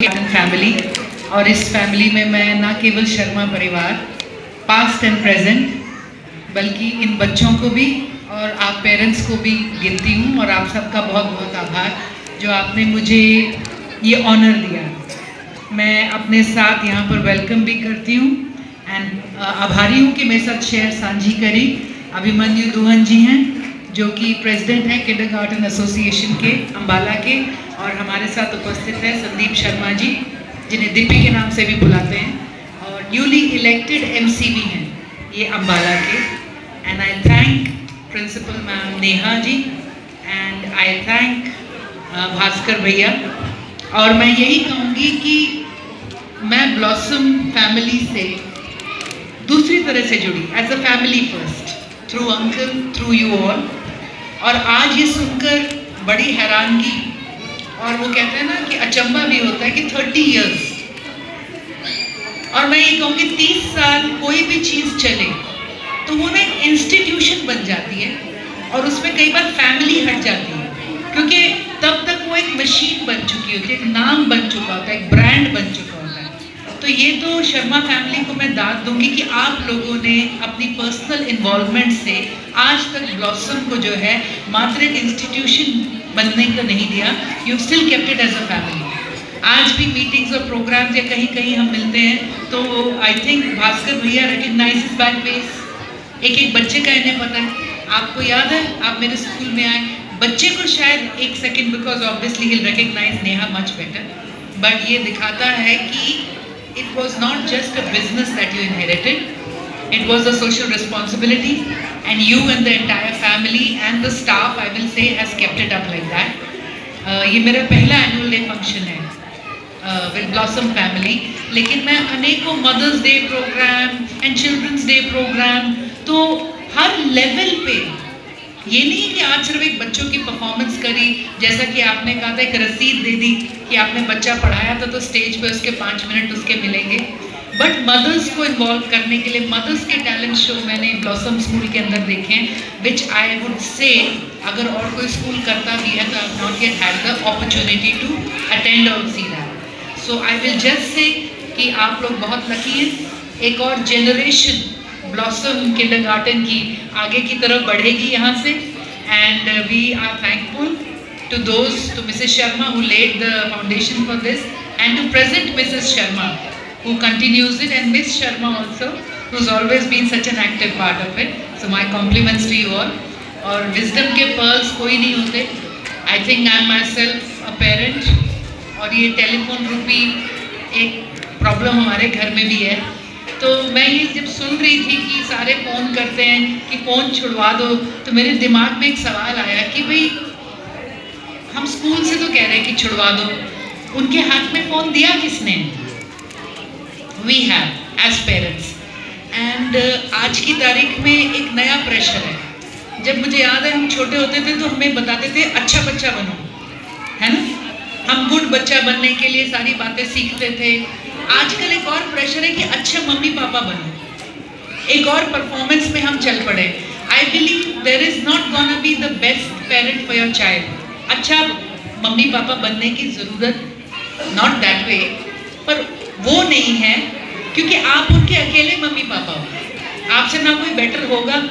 Family, और इस family में मैं ना केवल शर्मा परिवार पास्ट एंड प्रेजेंट बल्कि इन बच्चों को भी और आप पेरेंट्स को भी गिनती हूँ, और आप सबका बहुत बहुत आभार जो आपने मुझे ये ऑनर दिया। मैं अपने साथ यहाँ पर वेलकम भी करती हूँ एंड आभारी हूँ कि मेरे साथ शेयर साझी करी अभिमन्यु दुहन जी हैं जो कि प्रेसिडेंट हैं किंडरगार्टन एसोसिएशन के अम्बाला के, और हमारे साथ उपस्थित है संदीप शर्मा जी जिन्हें दीपी के नाम से भी बुलाते हैं, और न्यूली इलेक्टेड एमसी भी हैं ये अम्बाला के। And I thank principal ma'am Neha ji and I thank Bhaskar भैया। और मैं यही कहूँगी कि मैं ब्लॉसम फैमिली से दूसरी तरह से जुड़ी as a family first through uncle through you all, और आज ये सुनकर बड़ी हैरानगी और वो कहते हैं ना कि अचंभा भी होता है कि 30 इयर्स, और मैं ये कहूँगी 30 साल कोई भी चीज़ चले तो वो ना एक इंस्टीट्यूशन बन जाती है और उसमें कई बार फैमिली हट जाती है, क्योंकि तब तक वो एक मशीन बन चुकी होती है, एक नाम बन चुका होता है, एक ब्रांड बन चुका होता है। तो ये तो शर्मा फैमिली को मैं दाद दूंगी कि आप लोगों ने अपनी पर्सनल इन्वॉल्वमेंट से आज तक ब्लॉसम को जो है मात्र एक इंस्टीट्यूशन बनने का नहीं दिया, you still kept it as a family. आज भी मीटिंग्स और प्रोग्राम्स या कहीं कहीं हम मिलते हैं तो आई थिंक भास्कर भैया रिकग्नाइजेस बाय फेस, एक एक बच्चे का इन्हें पता है। आपको याद है आप मेरे स्कूल में आए, बच्चे को शायद एक सेकेंड बिकॉज ऑब्वियसली ही recognise Neha much better, but ये दिखाता है कि it was not just a business that you inherited, it was a social responsibility, and you and the entire family and the staff I will say has kept it up like that. ये मेरा पहला annual day function है with Blossom family, लेकिन मैं अनेकों mother's day programme and children's day programme, तो हर level पे ये नहीं कि आज सिर्फ एक बच्चों की परफॉर्मेंस करी, जैसा कि आपने कहा था एक रसीद दे दी कि आपने बच्चा पढ़ाया था तो स्टेज पे उसके 5 मिनट उसके मिलेंगे, बट मदर्स को इन्वॉल्व करने के लिए मदर्स के टैलेंट शो मैंने ब्लॉसम स्कूल के अंदर देखे हैं, विच आई वुड से अगर और कोई स्कूल करता भी है तो I have not yet had the opportunity to attend और see that. So I will just say कि आप लोग बहुत लकी हैं, एक और जेनरेशन ब्लॉसम किंडरगार्टन की आगे की तरफ बढ़ेगी यहाँ से, and we are thankful to those, to Mrs. Sharma who laid the foundation for this, and to present Mrs. Sharma who continues it, and Miss Sharma also who's always been such an active part of it. So my compliments to you all. और wisdom के pearls कोई नहीं होते. I think I am myself a parent, और ये telephone रूपी एक problem हमारे घर में भी है। तो मैं ये जब सुन रही थी कि सारे फ़ोन करते हैं कि फ़ोन छुड़वा दो, तो मेरे दिमाग में एक सवाल आया कि भाई हम स्कूल से तो कह रहे हैं कि छुड़वा दो, उनके हाथ में फ़ोन दिया किसने? We have as parents, and आज की तारीख में एक नया प्रेशर है। जब मुझे याद है हम छोटे होते थे तो हमें बताते थे अच्छा बच्चा बनो, है ना, हम गुड बच्चा बनने के लिए सारी बातें सीखते थे। आजकल एक और प्रेशर है कि अच्छे मम्मी पापा बनो, एक और परफॉर्मेंस में हम चल पड़े। I believe there is not gonna be the best parent for your child. अच्छा मम्मी पापा बनने की ज़रूरत नॉट दैट वे, पर वो नहीं है क्योंकि आप उनके अकेले मम्मी पापा हो, आपसे ना कोई बेटर होगा,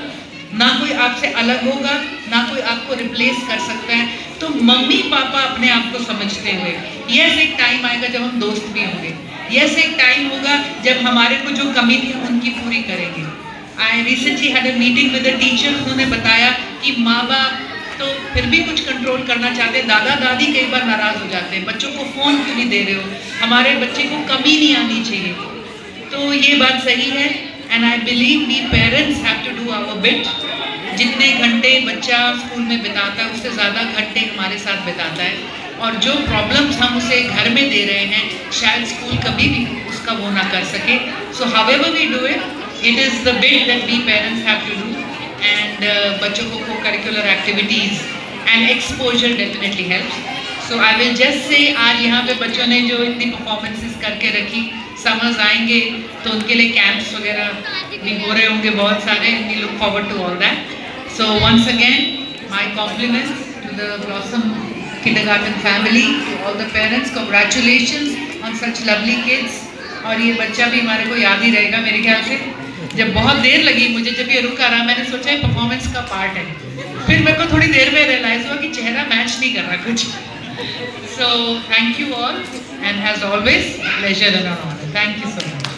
ना कोई आपसे अलग होगा, ना कोई आपको रिप्लेस कर सकता है। तो मम्मी पापा अपने आप को समझते हुए, यस एक टाइम आएगा जब हम दोस्त भी होंगे, यस एक टाइम होगा जब हमारे को जो कमी थी हम उनकी पूरी करेंगे। I recently had a meeting with a teacher, उन्होंने बताया कि माँ बाप तो फिर भी कुछ कंट्रोल करना चाहते हैं, दादा दादी कई बार नाराज़ हो जाते हैं, बच्चों को फ़ोन क्यों नहीं दे रहे हो, हमारे बच्चे को कमी नहीं आनी चाहिए। तो ये बात सही है, and I believe we parents have to do our bit. जितने घंटे बच्चा स्कूल में बिताता है उससे ज़्यादा घंटे हमारे साथ बिताता है, और जो प्रॉब्लम्स हम उसे घर में दे रहे हैं शायद स्कूल कभी भी उसका वो ना कर सके। So however we do it, it is the bit that we parents have to do, and बच्चों को co-curricular activities and exposure definitely helps. So I will just say आज यहाँ पे बच्चों ने जो इतनी performances करके रखी, समर्स आएंगे तो उनके लिए कैंप्स वगैरह भी हो रहे होंगे बहुत सारे, we look forward to all that. So once again my compliments to the Blossom Kindergarten family, to all the parents, congratulations on such lovely kids. और ये बच्चा भी हमारे को याद ही रहेगा मेरे ख्याल से। जब बहुत देर लगी मुझे, जब ये रुक आ रहा, मैंने सोचा ये परफॉर्मेंस का पार्ट है, फिर मेरे को थोड़ी देर में रियलाइज हुआ कि चेहरा मैच नहीं कर रहा कुछ। So thank you all and as always pleasure and honour. Thank you so much.